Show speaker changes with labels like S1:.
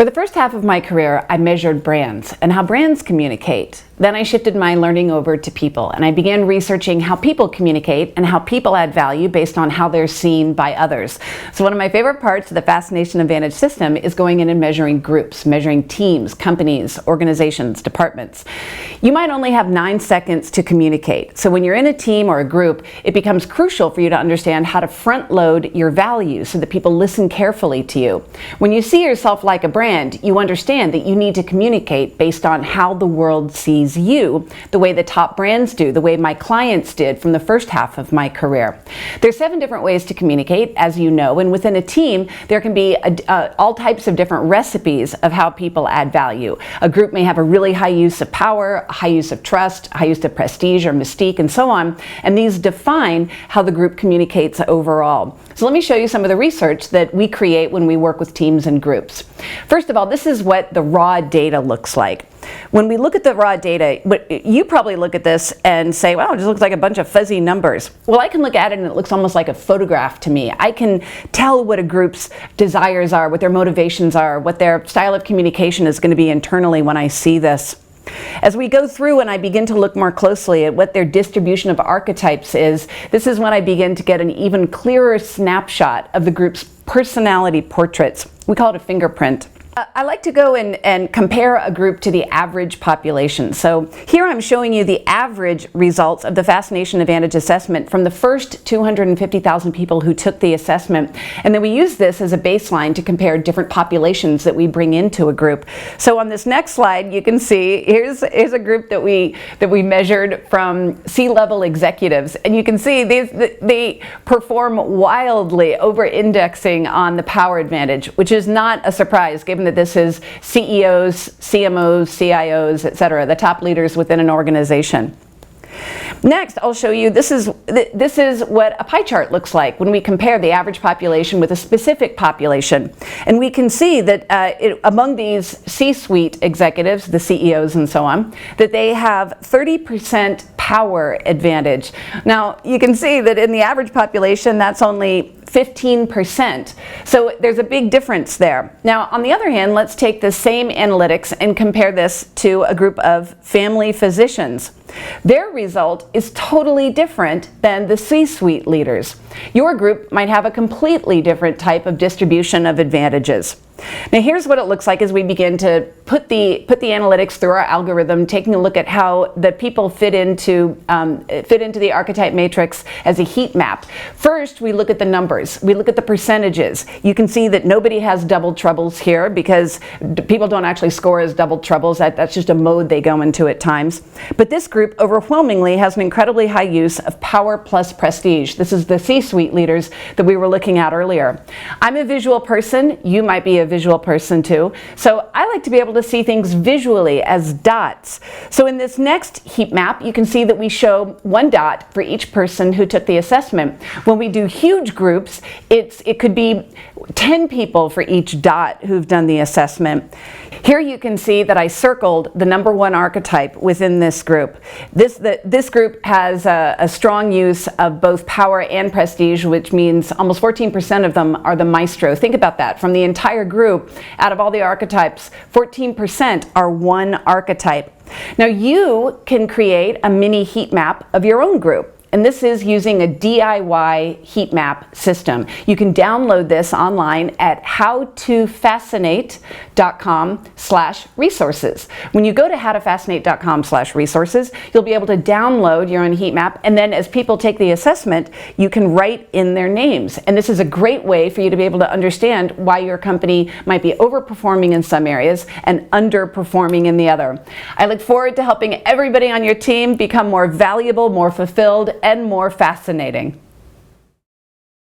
S1: For the first half of my career, I measured brands and how brands communicate. Then I shifted my learning over to people, and I began researching how people communicate and how people add value based on how they're seen by others. So one of my favorite parts of the Fascination Advantage system is going in and measuring groups, measuring teams, companies, organizations, departments. You might only have 9 seconds to communicate. So when you're in a team or a group, it becomes crucial for you to understand how to front load your value so that people listen carefully to you. When you see yourself like a brand, you understand that you need to communicate based on how the world sees you, the way the top brands do, the way my clients did from the first half of my career. There's 7 different ways to communicate, as you know, and within a team, there can be all types of different recipes of how people add value. A group may have a really high use of power, a high use of trust, a high use of prestige or mystique, and so on, and these define how the group communicates overall. So let me show you some of the research that we create when we work with teams and groups. First of all, this is what the raw data looks like. When we look at the raw data, you probably look at this and say, wow, it just looks like a bunch of fuzzy numbers. Well, I can look at it and it looks almost like a photograph to me. I can tell what a group's desires are, what their motivations are, what their style of communication is going to be internally when I see this. As we go through and I begin to look more closely at what their distribution of archetypes is, this is when I begin to get an even clearer snapshot of the group's personality portraits. We call it a fingerprint. I like to go and compare a group to the average population. So here I'm showing you the average results of the Fascination Advantage assessment from the first 250,000 people who took the assessment. And then we use this as a baseline to compare different populations that we bring into a group. So on this next slide, you can see here's a group that we measured from C-level executives. And you can see they perform wildly over-indexing on the power advantage, which is not a surprise given that this is CEOs, CMOs, CIOs, etc., the top leaders within an organization. Next, I'll show you, this is what a pie chart looks like when we compare the average population with a specific population. And we can see that among these C-suite executives, the CEOs and so on, that they have 30% power advantage. Now, you can see that in the average population, that's only 15%. So there's a big difference there. Now, on the other hand, let's take the same analytics and compare this to a group of family physicians. Their result is totally different than the C-suite leaders. Your group might have a completely different type of distribution of advantages. Now here's what it looks like as we begin to put the analytics through our algorithm, taking a look at how the people fit into the archetype matrix as a heat map. First, we look at the numbers. We look at the percentages. You can see that nobody has double troubles here because people don't actually score as double troubles. That's just a mode they go into at times. But this group overwhelmingly has an incredibly high use of power plus prestige. This is the C-suite leaders that we were looking at earlier. I'm a visual person. You might be a visual person too. So I like to be able to see things visually as dots. So in this next heat map, you can see that we show 1 dot for each person who took the assessment. When we do huge groups, it could be 10 people for each dot who've done the assessment. Here you can see that I circled the number 1 archetype within this group. This group has a strong use of both power and prestige, which means almost 14% of them are the maestro. Think about that. From the entire group, out of all the archetypes, 14% are 1 archetype. Now you can create a mini heat map of your own group. And this is using a DIY heat map system. You can download this online at howtofascinate.com/resources. When you go to howtofascinate.com/resources, you'll be able to download your own heat map, and then as people take the assessment, you can write in their names. And this is a great way for you to be able to understand why your company might be overperforming in some areas and underperforming in the other. I look forward to helping everybody on your team become more valuable, more fulfilled, and more fascinating.